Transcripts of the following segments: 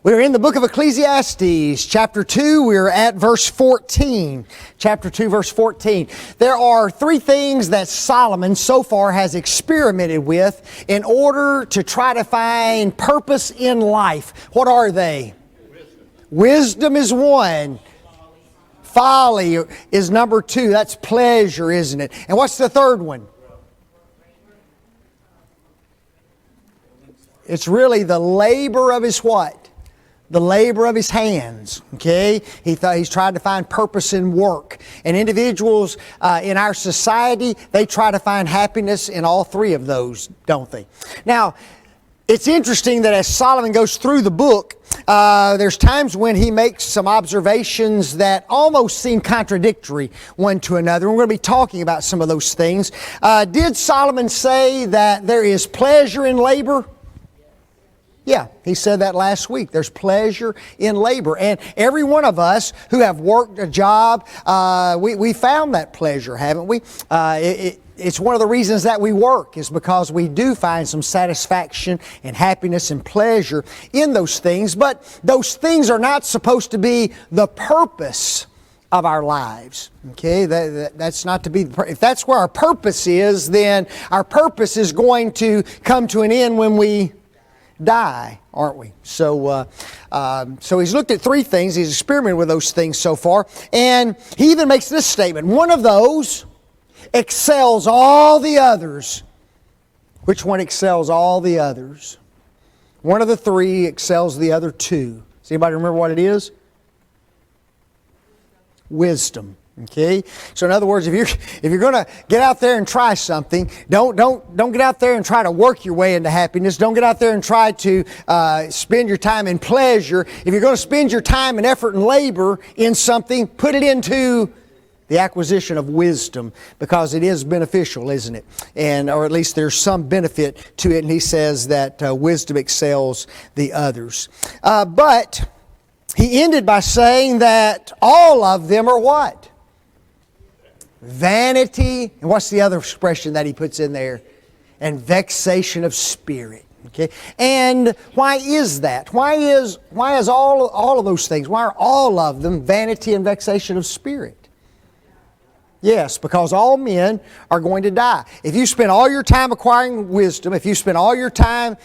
We're in the book of Ecclesiastes, chapter 2. We're at verse 14. Chapter 2, verse 14. There are three things that Solomon so far has experimented with in order to try to find purpose in life. What are they? Wisdom is one. Folly is number two. That's pleasure, isn't it? And what's the third one? It's really the labor of his what? The labor of his hands. Okay? He's tried to find purpose in work. And individuals in our society, they try to find happiness in all three of those, don't they? Now, it's interesting that as Solomon goes through the book, there's times when he makes some observations that almost seem contradictory one to another. We're going to be talking about some of those things. Did Solomon say that there is pleasure in labor? Yeah, he said that last week. There's pleasure in labor. And every one of us who have worked a job, we found that pleasure, haven't we? It's one of the reasons that we work is because we do find some satisfaction and happiness and pleasure in those things. But those things are not supposed to be the purpose of our lives. Okay, that's not to be. If that's where our purpose is, then our purpose is going to come to an end when we die, aren't we? So he's looked at three things. He's experimented with those things so far. And he even makes this statement. One of those excels all the others. Which one excels all the others? One of the three excels the other two. Does anybody remember what it is? Wisdom. Okay, so in other words, if you're going to get out there and try something, don't get out there and try to work your way into happiness. Don't get out there and try to spend your time in pleasure. If you're going to spend your time and effort and labor in something, put it into the acquisition of wisdom, because it is beneficial, isn't it? Or at least there's some benefit to it. And he says that wisdom excels the others. But he ended by saying that all of them are what? Vanity, and what's the other expression that he puts in there? And vexation of spirit. Okay, and why is that? Why is all of those things? Why are all of them vanity and vexation of spirit? Yes, because all men are going to die. If you spend all your time acquiring wisdom, if you spend all your time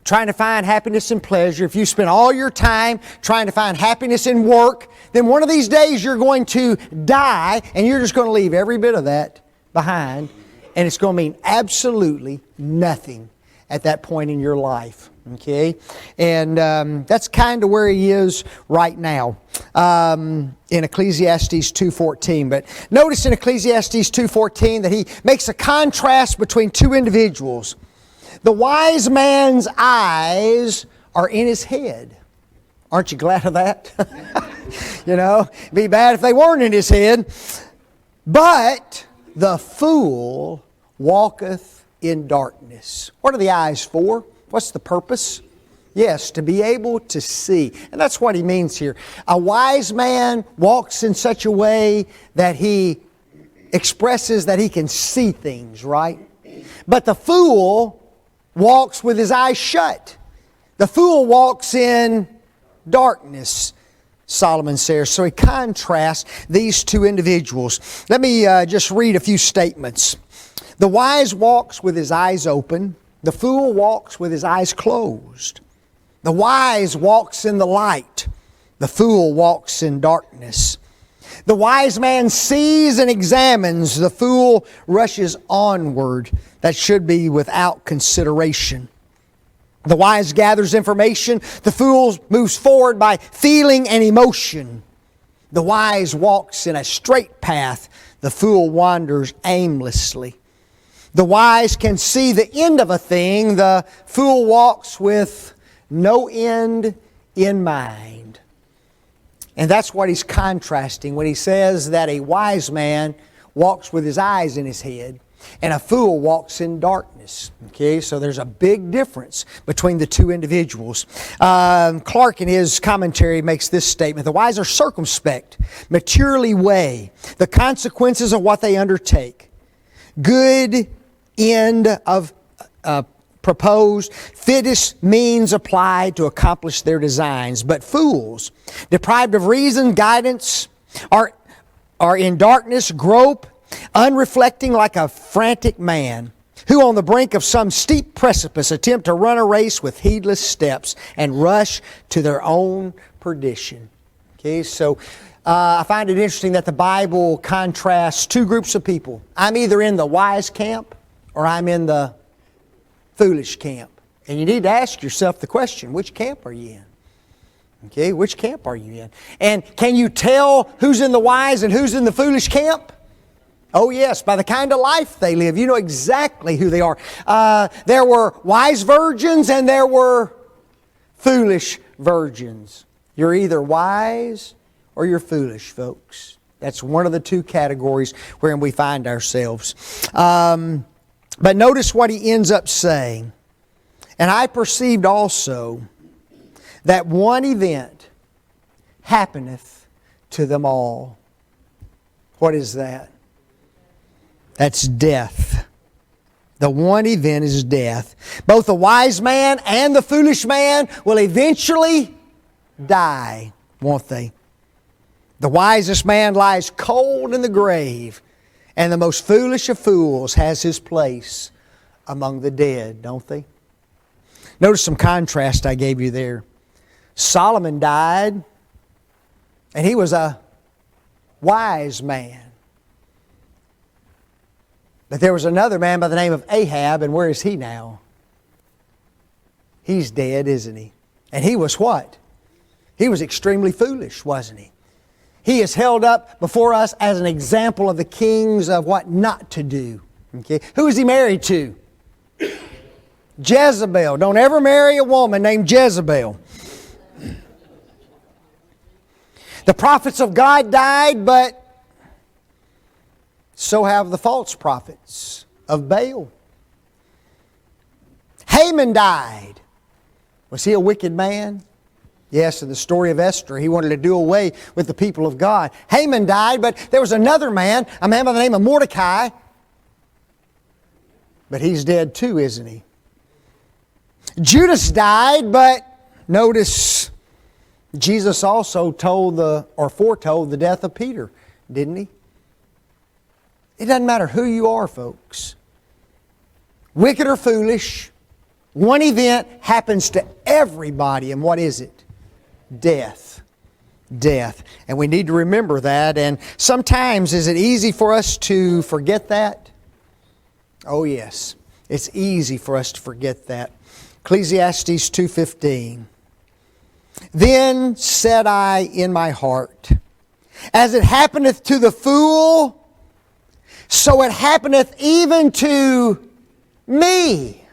trying to find happiness and pleasure, if you spend all your time trying to find happiness in work, then one of these days you're going to die and you're just going to leave every bit of that behind, and it's going to mean absolutely nothing at that point in your life. Okay? And that's kind of where he is right now in Ecclesiastes 2:14. But notice in Ecclesiastes 2:14 that he makes a contrast between two individuals. The wise man's eyes are in his head. Aren't you glad of that? You know, it'd be bad if they weren't in his head. But the fool walketh in darkness. What are the eyes for? What's the purpose? Yes, to be able to see. And that's what he means here. A wise man walks in such a way that he expresses that he can see things, right? But the fool walks with his eyes shut. The fool walks in darkness, Solomon says. So he contrasts these two individuals. Let me just read a few statements. The wise walks with his eyes open. The fool walks with his eyes closed. The wise walks in the light. The fool walks in darkness. The wise man sees and examines. The fool rushes onward. That should be without consideration. The wise gathers information. The fool moves forward by feeling and emotion. The wise walks in a straight path. The fool wanders aimlessly. The wise can see the end of a thing. The fool walks with no end in mind. And that's what he's contrasting when he says that a wise man walks with his eyes in his head and a fool walks in darkness. Okay, so there's a big difference between the two individuals. Clark in his commentary makes this statement. The wise are circumspect, maturely weigh the consequences of what they undertake. Good end of proposed, fittest means applied to accomplish their designs. But fools, deprived of reason, guidance, are in darkness, grope, unreflecting like a frantic man, who on the brink of some steep precipice attempt to run a race with heedless steps and rush to their own perdition. Okay, so I find it interesting that the Bible contrasts two groups of people. I'm either in the wise camp or I'm in the foolish camp. And you need to ask yourself the question, which camp are you in? Okay, which camp are you in? And can you tell who's in the wise and who's in the foolish camp? Oh yes, by the kind of life they live. You know exactly who they are. There were wise virgins and there were foolish virgins. You're either wise or you're foolish, folks. That's one of the two categories wherein we find ourselves. But notice what he ends up saying. And I perceived also that one event happeneth to them all. What is that? That's death. The one event is death. Both the wise man and the foolish man will eventually die, won't they? The wisest man lies cold in the grave, and the most foolish of fools has his place among the dead, don't they? Notice some contrast I gave you there. Solomon died, and he was a wise man. But there was another man by the name of Ahab, and where is he now? He's dead, isn't he? And he was what? He was extremely foolish, wasn't he? He is held up before us as an example of the kings of what not to do. Okay? Who is he married to? Jezebel. Don't ever marry a woman named Jezebel. The prophets of God died, but so have the false prophets of Baal. Haman died. Was he a wicked man? Yes, in the story of Esther, he wanted to do away with the people of God. Haman died, but there was another man, a man by the name of Mordecai. But he's dead too, isn't he? Judas died, but notice Jesus also foretold the death of Peter, didn't he? It doesn't matter who you are, folks. Wicked or foolish, one event happens to everybody, and what is it? Death. Death. And we need to remember that. And sometimes, is it easy for us to forget that? Oh yes. It's easy for us to forget that. Ecclesiastes 2:15. Then said I in my heart, as it happeneth to the fool, so it happeneth even to me.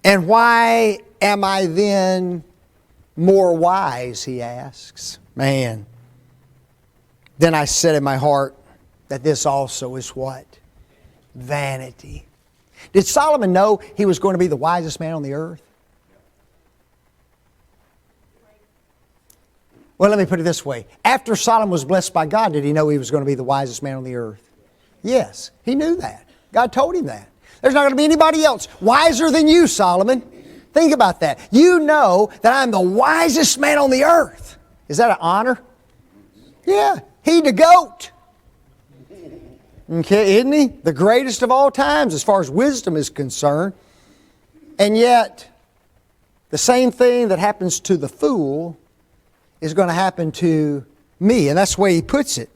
And why am I then more wise, he asks. Man. Then I said in my heart that this also is what? Vanity. Did Solomon know he was going to be the wisest man on the earth? Well, let me put it this way. After Solomon was blessed by God, did he know he was going to be the wisest man on the earth? Yes, he knew that. God told him that. There's not going to be anybody else wiser than you, Solomon. Think about that. You know that I'm the wisest man on the earth. Is that an honor? Yeah, he the GOAT. Okay, isn't he? The greatest of all times as far as wisdom is concerned. And yet, the same thing that happens to the fool is going to happen to me. And that's the way he puts it.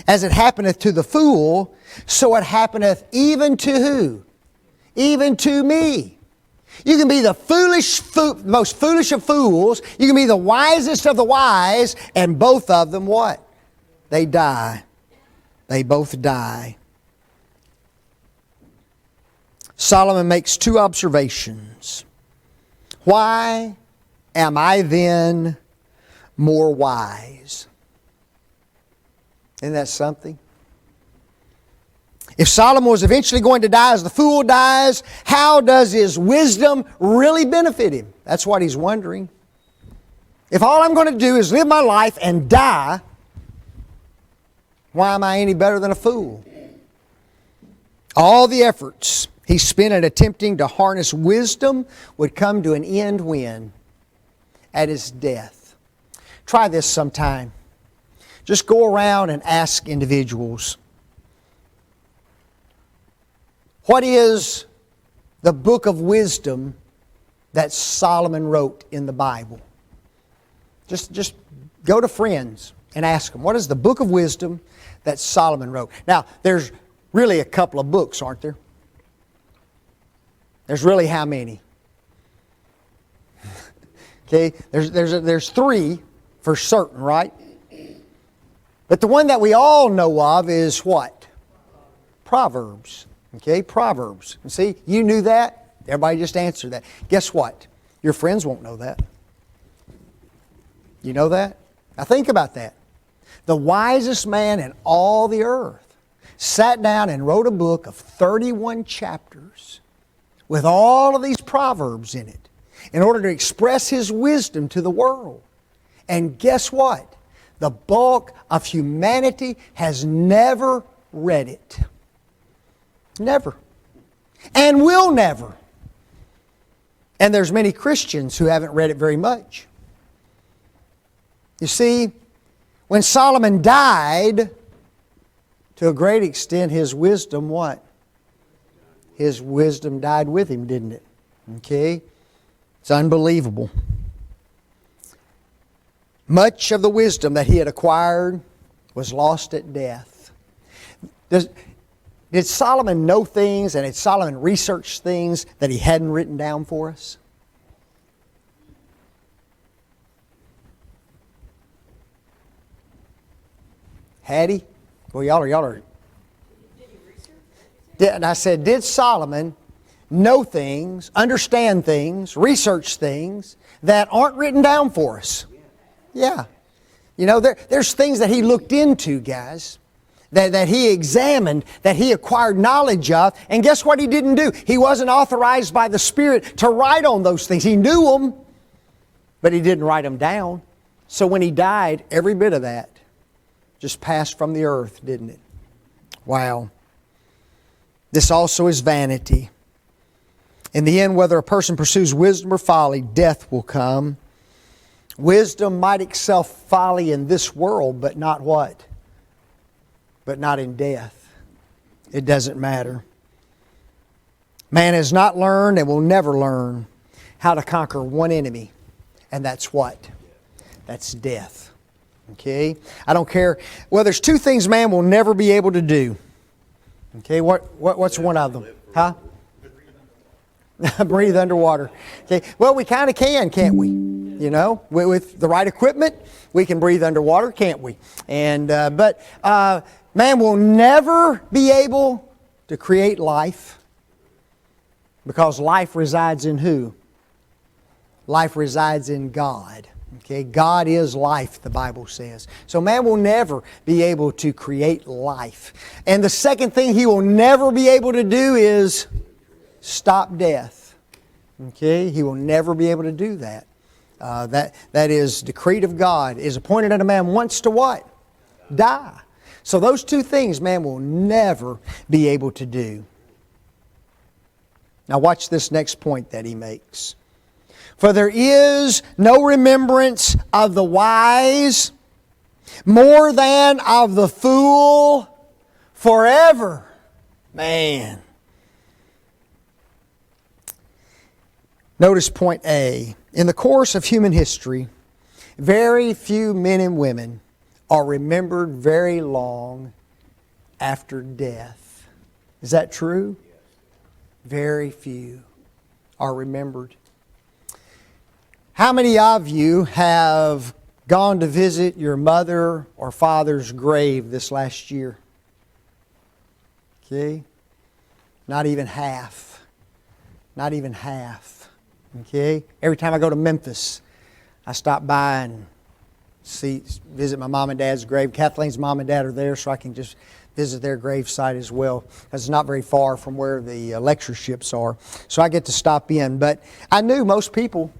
As it happeneth to the fool, so it happeneth even to who? Even to me. You can be the most foolish of fools. You can be the wisest of the wise. And both of them what? They die. They both die. Solomon makes two observations. Why am I then more wise? Isn't that something? If Solomon was eventually going to die as the fool dies, how does his wisdom really benefit him? That's what he's wondering. If all I'm going to do is live my life and die, why am I any better than a fool? All the efforts he spent in attempting to harness wisdom would come to an end when? At his death. Try this sometime. Just go around and ask individuals, what is the book of wisdom that Solomon wrote in the Bible? Just go to friends and ask them, what is the book of wisdom that Solomon wrote? Now, there's really a couple of books, aren't there? There's really how many? Okay, there's three for certain, right? But the one that we all know of is what? Proverbs. Okay, Proverbs. And see, you knew that. Everybody just answered that. Guess what? Your friends won't know that. You know that? Now think about that. The wisest man in all the earth sat down and wrote a book of 31 chapters with all of these proverbs in it in order to express his wisdom to the world. And guess what? The bulk of humanity has never read it. Never. And will never. And there's many Christians who haven't read it very much. You see, when Solomon died, to a great extent his wisdom what? His wisdom died with him, didn't it? Okay? It's unbelievable. Much of the wisdom that he had acquired was lost at death. Did Solomon know things and did Solomon research things that he hadn't written down for us? Had he? Well, y'all are. And I said, did Solomon know things, understand things, research things that aren't written down for us? Yeah. You know, there's things that he looked into, guys, that he examined, that he acquired knowledge of. And guess what he didn't do? He wasn't authorized by the Spirit to write on those things. He knew them, but he didn't write them down. So when he died, every bit of that just passed from the earth, didn't it? Wow. This also is vanity. In the end, whether a person pursues wisdom or folly, death will come. Wisdom might excel folly in this world, but not what? But not in death. It doesn't matter. Man has not learned and will never learn how to conquer one enemy. And that's what? That's death. Okay? I don't care. Well, there's two things man will never be able to do. Okay, what's one of them? Huh? Breathe underwater. Okay. Well, we kind of can, can't we? You know, with the right equipment, we can breathe underwater, can't we? And but man will never be able to create life because life resides in who? Life resides in God. Okay, God is life, the Bible says. So man will never be able to create life. And the second thing he will never be able to do is stop death. Okay, he will never be able to do that. That is decreed of God. It is appointed unto man once to what? Die. So those two things man will never be able to do. Now watch this next point that he makes. For there is no remembrance of the wise more than of the fool forever. Man. Notice point A. In the course of human history, very few men and women are remembered very long after death. Is that true? Very few are remembered. How many of you have gone to visit your mother or father's grave this last year? Okay? Not even half. Not even half. Okay? Every time I go to Memphis, I stop by and visit my mom and dad's grave. Kathleen's mom and dad are there, so I can just visit their gravesite as well, because it's not very far from where the lectureships are. So I get to stop in. But I knew most people,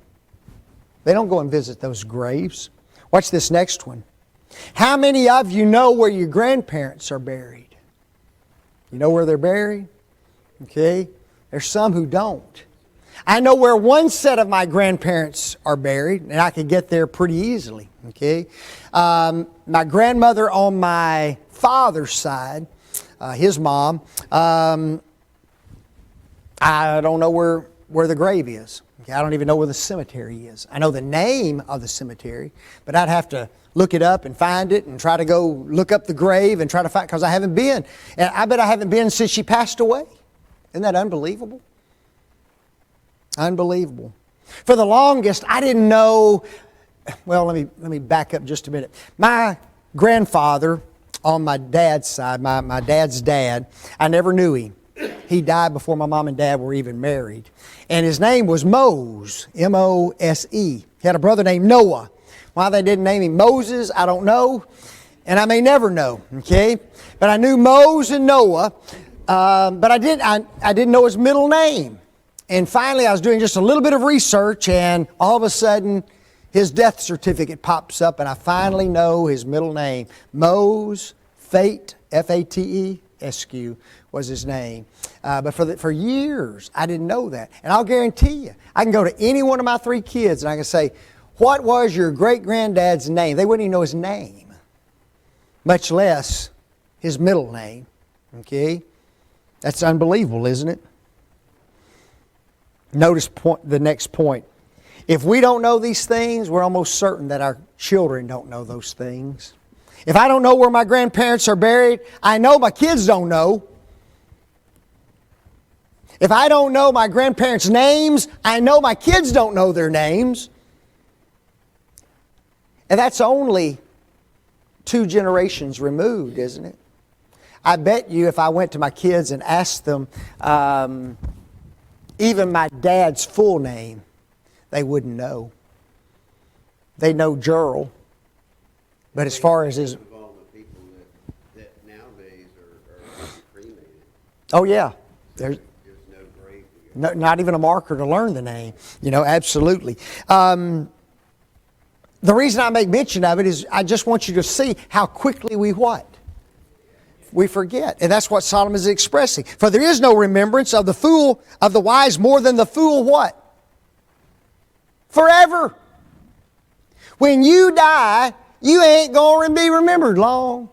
they don't go and visit those graves. Watch this next one. How many of you know where your grandparents are buried? You know where they're buried? Okay. There's some who don't. I know where one set of my grandparents are buried, and I could get there pretty easily. Okay, my grandmother on my father's side, his mom, I don't know where the grave is. Okay, I don't even know where the cemetery is. I know the name of the cemetery, but I'd have to look it up and find it and try to go look up the grave and try to find, because I haven't been. And I bet I haven't been since she passed away. Isn't that unbelievable? Unbelievable. For the longest, I didn't know. Well, let me back up just a minute. My grandfather on my dad's side, my dad's dad, I never knew him. He died before my mom and dad were even married. And his name was Mose, M-O-S-E. He had a brother named Noah. Why they didn't name him Moses, I don't know. And I may never know, okay? But I knew Mose and Noah, but I didn't know his middle name. And finally, I was doing just a little bit of research, and all of a sudden, his death certificate pops up, and I finally know his middle name. Mose Fate, F-A-T-E, Eskew was his name. But for years, I didn't know that. And I'll guarantee you, I can go to any one of my 3 kids, and I can say, what was your great-granddad's name? They wouldn't even know his name, much less his middle name. Okay? That's unbelievable, isn't it? Notice the next point. If we don't know these things, we're almost certain that our children don't know those things. If I don't know where my grandparents are buried, I know my kids don't know. If I don't know my grandparents' names, I know my kids don't know their names. And that's only 2 generations removed, isn't it? I bet you if I went to my kids and asked them even my dad's full name, they wouldn't know. They know Gerald. But as far as his... All the people that nowadays are cremated. Oh, yeah. There's no grave to go. not even a marker to learn the name. You know, absolutely. The reason I make mention of it is I just want you to see how quickly we what? We forget. And that's what Solomon is expressing. For there is no remembrance of the fool, of the wise more than the fool what? Forever. When you die, you ain't going to be remembered long.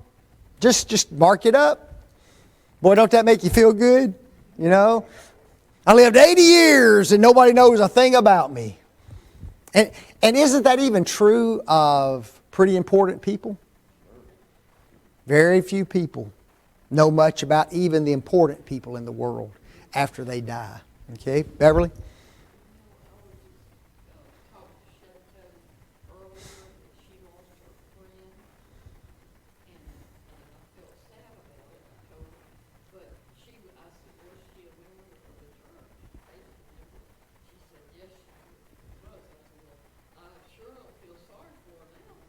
Just mark it up. Boy, don't that make you feel good? You know? I lived 80 years and nobody knows a thing about me. And isn't that even true of pretty important people? Very few people know much about even the important people in the world after they die. Okay, Beverly?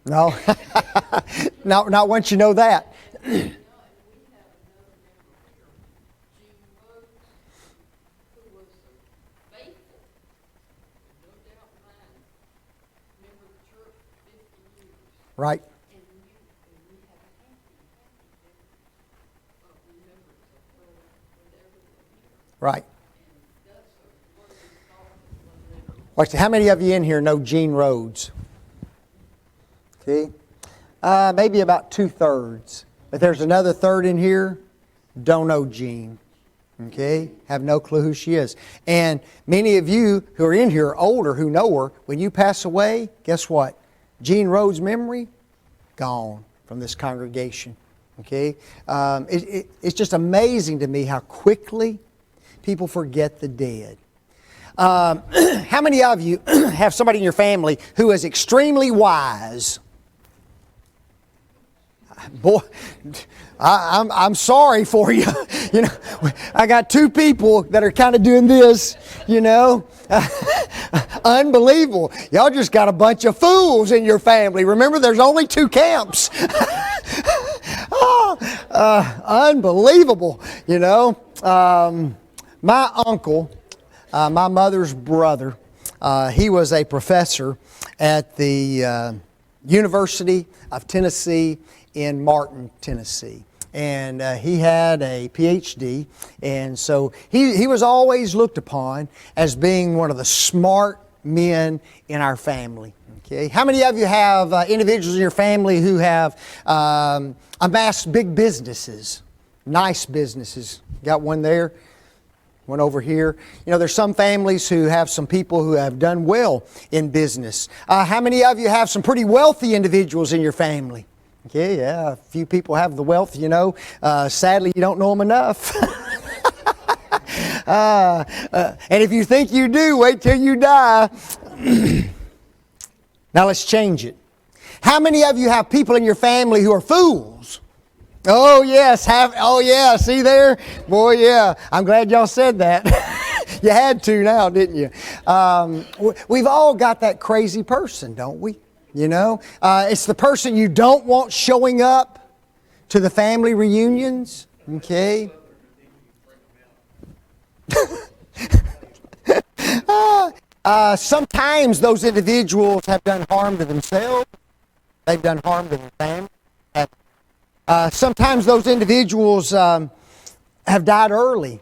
No, not once you know that. Right. Right. Watch, how many of you in here know Gene Rhodes? Okay. Maybe about 2/3. But there's another third in here, don't know Gene. Okay? Have no clue who she is. And many of you who are in here are older who know her. When you pass away, guess what? Gene Rhodes' memory, gone from this congregation. Okay? It's just amazing to me how quickly people forget the dead. How many of you have somebody in your family who is extremely wise? Boy, I'm sorry for you. You know, I got 2 people that are kind of doing this, you know. Unbelievable. Y'all just got a bunch of fools in your family. Remember, there's only 2 camps. Unbelievable, you know. My uncle, my mother's brother, he was a professor at the University of Tennessee in Martin, Tennessee. And he had a PhD. And so he was always looked upon as being one of the smart men in our family. Okay. How many of you have individuals in your family who have amassed big businesses, nice businesses? Got one there, one over here. You know, there's some families who have some people who have done well in business. How many of you have some pretty wealthy individuals in your family? Okay, yeah, a few people have the wealth, you know. Sadly, you don't know them enough. And if you think you do, wait till you die. Now let's change it. How many of you have people in your family who are fools? Oh yes, see there? Boy, yeah, I'm glad y'all said that. You had to now, didn't you? We've all got that crazy person, don't we? You know, it's the person you don't want showing up to the family reunions, okay? Sometimes those individuals have done harm to themselves. They've done harm to their family. Sometimes those individuals have died early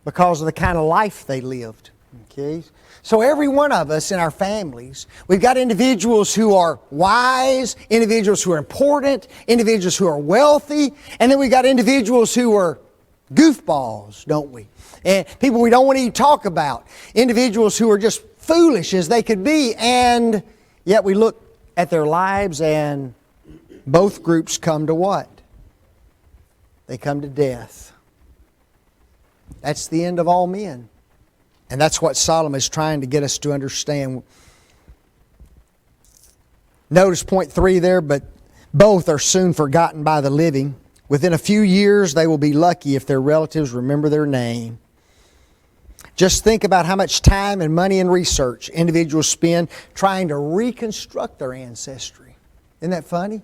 because of the kind of life they lived. Okay? So every one of us in our families, we've got individuals who are wise, individuals who are important, individuals who are wealthy, and then we've got individuals who are goofballs, don't we? And people we don't want to even talk about. Individuals who are just foolish as they could be, and yet we look at their lives and both groups come to what? They come to death. That's the end of all men. And that's what Solomon is trying to get us to understand. Notice point 3 there, but both are soon forgotten by the living. Within a few years, they will be lucky if their relatives remember their name. Just think about how much time and money and research individuals spend trying to reconstruct their ancestry. Isn't that funny?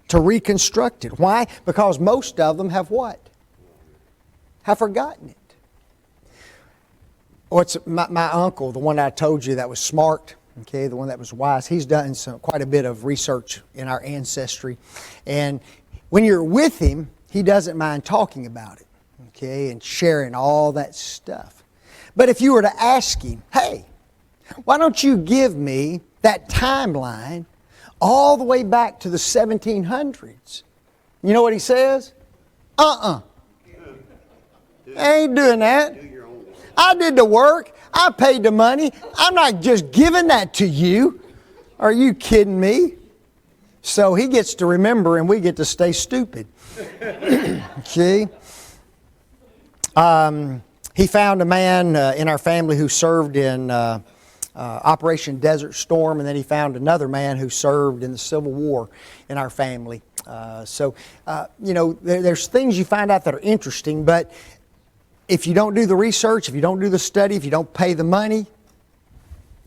To reconstruct it. Why? Because most of them have what? Have forgotten it. My uncle, the one I told you that was smart, okay, the one that was wise, he's done quite a bit of research in our ancestry. And when you're with him, he doesn't mind talking about it, okay, and sharing all that stuff. But if you were to ask him, hey, why don't you give me that timeline all the way back to the 1700s? You know what he says? I ain't doing that. I did the work. I paid the money. I'm not just giving that to you. Are you kidding me? So he gets to remember and we get to stay stupid. See? He found a man in our family who served in Operation Desert Storm, and then he found another man who served in the Civil War in our family. You know, there's things you find out that are interesting, but if you don't do the research, if you don't do the study, if you don't pay the money,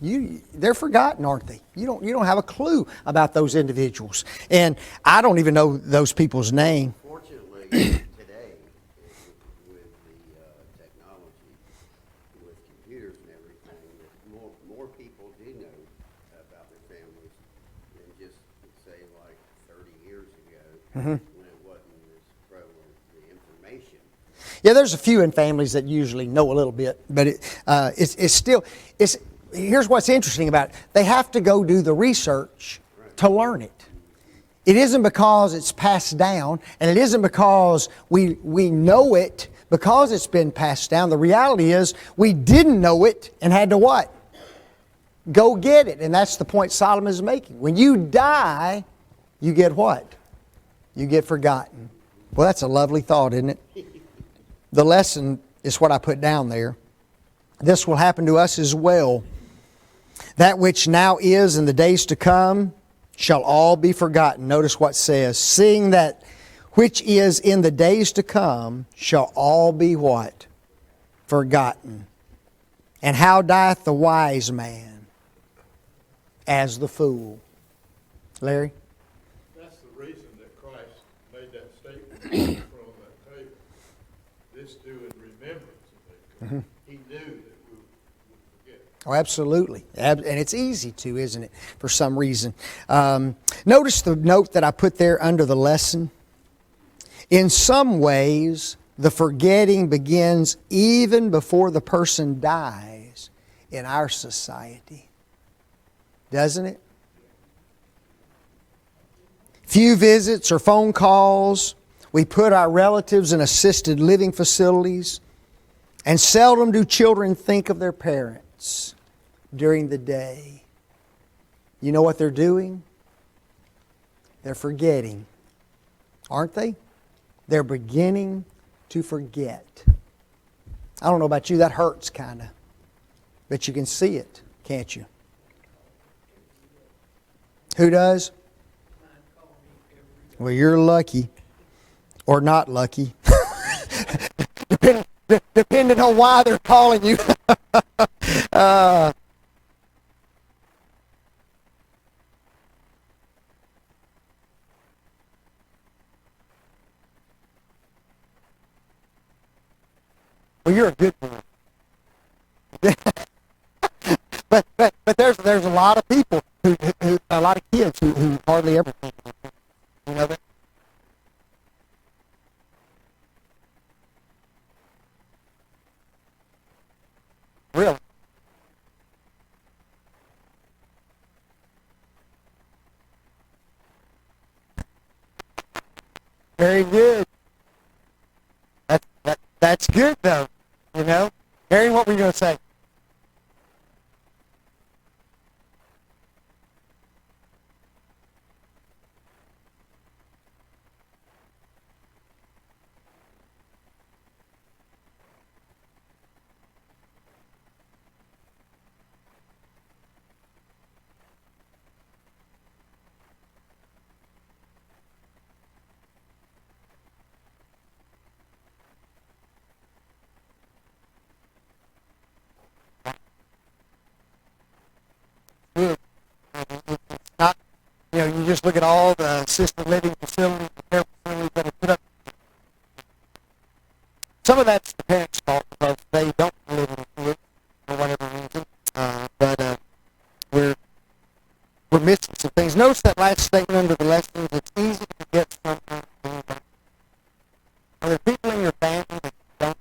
they're forgotten, aren't they? You don't have a clue about those individuals. And I don't even know those people's name. Fortunately, today, with the technology, with computers and everything, that more people do know about their families than just, say, like 30 years ago, when it wasn't as prevalent, the information. Yeah, there's a few in families that usually know a little bit, but it's still. Here's what's interesting about it. They have to go do the research to learn it. It isn't because it's passed down, and it isn't because we know it because it's been passed down. The reality is we didn't know it and had to what? Go get it. And that's the point Solomon is making. When you die, you get what? You get forgotten. Well, that's a lovely thought, isn't it? The lesson is what I put down there. This will happen to us as well. That which now is in the days to come shall all be forgotten. Notice what it says. Seeing that which is in the days to come shall all be what? Forgotten. And how dieth the wise man? As the fool. Larry? That's the reason that Christ made that statement from that table. This do in remembrance of me. He knew that we would forget. Oh, absolutely. And it's easy to, isn't it, for some reason. Notice the note that I put there under the lesson. In some ways, the forgetting begins even before the person dies in our society. Doesn't it? Few visits or phone calls. We put our relatives in assisted living facilities. And seldom do children think of their parents during the day. You know what they're doing? They're forgetting. Aren't they? They're beginning to forget. I don't know about you, that hurts kind of. But you can see it, can't you? Who does? Well, you're lucky. Or not lucky. Depending on why they're calling you. Well, you're a good one. but there's a lot of people who a lot of kids who hardly ever think of it. You know that? Really? Very good. That's good though. You know? Harry, what were you going to say? Good. It's not, you just look at all the assisted living facilities, the care facilities that are put up. Some of that's the parents' fault because they don't live in the kids for whatever reason. But we're missing some things. Notice that last statement under the lessons. It's easy to forget something. Are there people in your family that don't?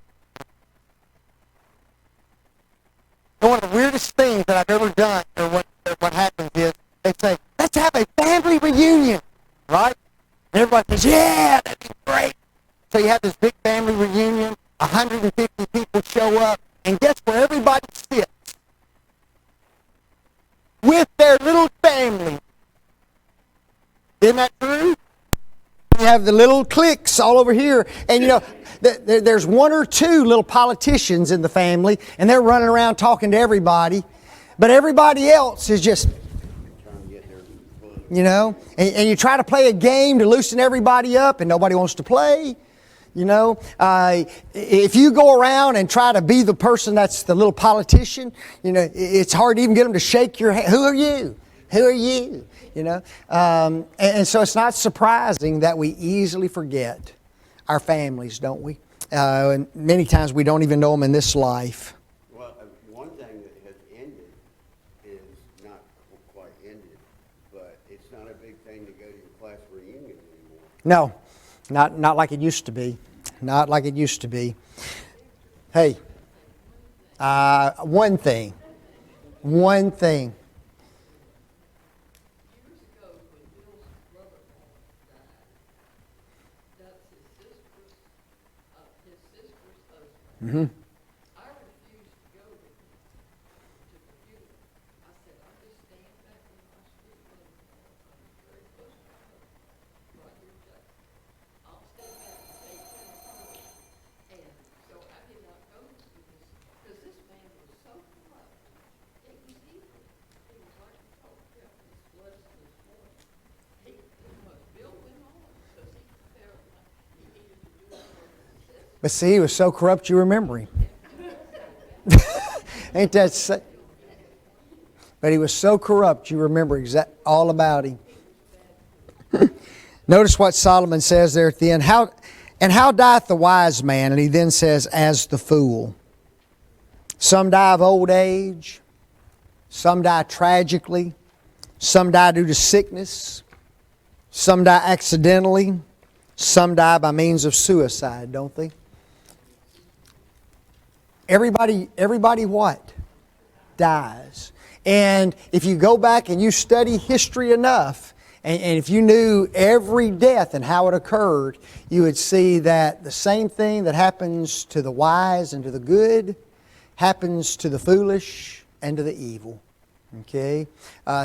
One of the weirdest things that I've ever done, or what happens is, they say, let's have a family reunion, right? And everybody says, yeah, that'd be great. So you have this big family reunion, 150 people show up, and guess where everybody sits? With their little family. Isn't that true? You have the little cliques all over here, and there's one or two little politicians in the family, and they're running around talking to everybody, but everybody else is just, and you try to play a game to loosen everybody up, and nobody wants to play. If you go around and try to be the person that's the little politician, it's hard to even get them to shake your hand. Who are you? Who are you? And so it's not surprising that we easily forget our families, don't we? And many times we don't even know them in this life. Well, one thing that has ended is not quite ended, but it's not a big thing to go to your class reunion anymore. No, not like it used to be. Not like it used to be. Hey, one thing. Mm-hmm. I refused to go with him to the funeral. I said, I'll just stand back in my street and I'm very close to her. Right here, Jack. I'll stand back and take care of her. And so I did not go because this man was so corrupt. It was evil. It was like we talked about this lesson this morning. What Bill went on because he felt like he needed to do it for himself. But see, he was so corrupt you remember him. Ain't that sad? But he was so corrupt you remember all about him. Notice what Solomon says there at the end. How dieth the wise man? And he then says, as the fool. Some die of old age. Some die tragically. Some die due to sickness. Some die accidentally. Some die by means of suicide, don't they? Everybody what? Dies. And if you go back and you study history enough, and if you knew every death and how it occurred, you would see that the same thing that happens to the wise and to the good happens to the foolish and to the evil. Okay?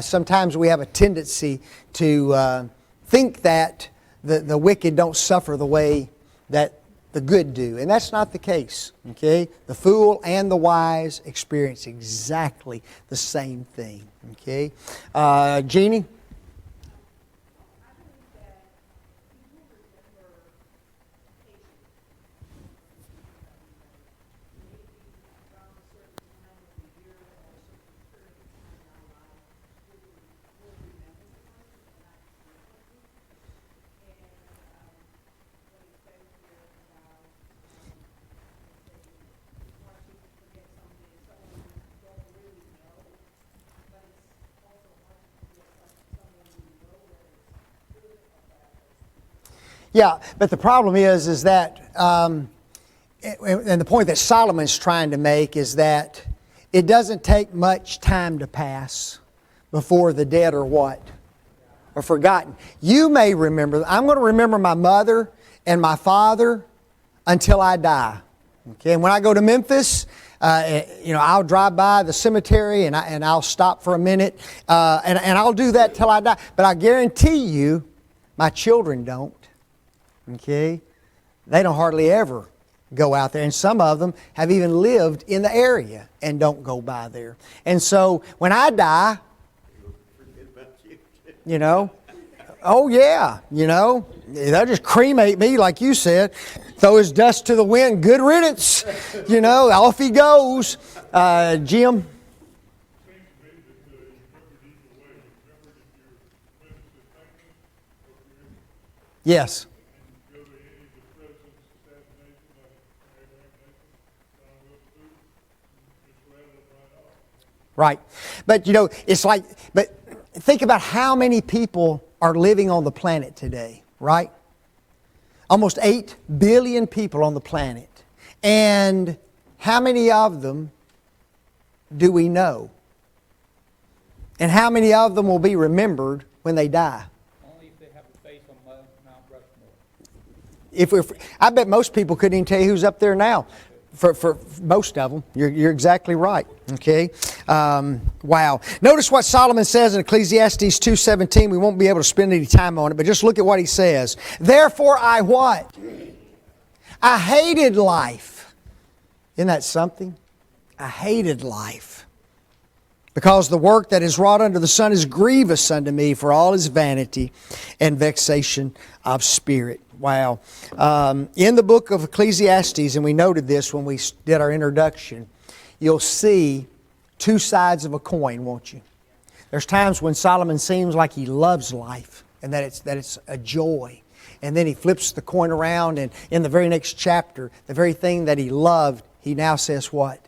Sometimes we have a tendency to think that the wicked don't suffer the way that the good do. And that's not the case. Okay? The fool and the wise experience exactly the same thing. Okay? Jeannie? Yeah, but the problem is that, and the point that Solomon's trying to make is that it doesn't take much time to pass before the dead are what? Are forgotten. You may remember, I'm going to remember my mother and my father until I die. Okay, and when I go to Memphis, I'll drive by the cemetery and I'll stop for a minute, and I'll do that till I die. But I guarantee you, my children don't. Okay? They don't hardly ever go out there. And some of them have even lived in the area and don't go by there. And so when I die, oh yeah, they'll just cremate me like you said. Throw his dust to the wind. Good riddance. Off he goes. Jim? Yes. Right. But it's like, but think about how many people are living on the planet today, right? Almost 8 billion people on the planet. And how many of them do we know? And how many of them will be remembered when they die? Only if they have a face on Mount Rushmore. I bet most people couldn't even tell you who's up there now. For most of them. You're exactly right. Okay? Wow. Notice what Solomon says in Ecclesiastes 2:17. We won't be able to spend any time on it, but just look at what he says. Therefore I what? I hated life. Isn't that something? I hated life. Because the work that is wrought under the sun is grievous unto me, for all is vanity and vexation of spirit. Wow. In the book of Ecclesiastes, and we noted this when we did our introduction, you'll see two sides of a coin, won't you? There's times when Solomon seems like he loves life and that it's a joy. And then he flips the coin around, and in the very next chapter, the very thing that he loved, he now says what?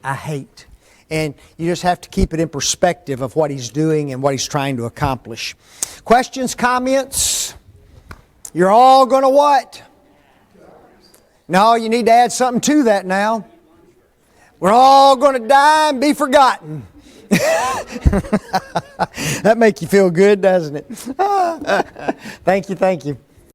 I hate. And you just have to keep it in perspective of what he's doing and what he's trying to accomplish. Questions, comments? You're all going to what? No, you need to add something to that now. We're all going to die and be forgotten. That makes you feel good, doesn't it? Thank you, thank you.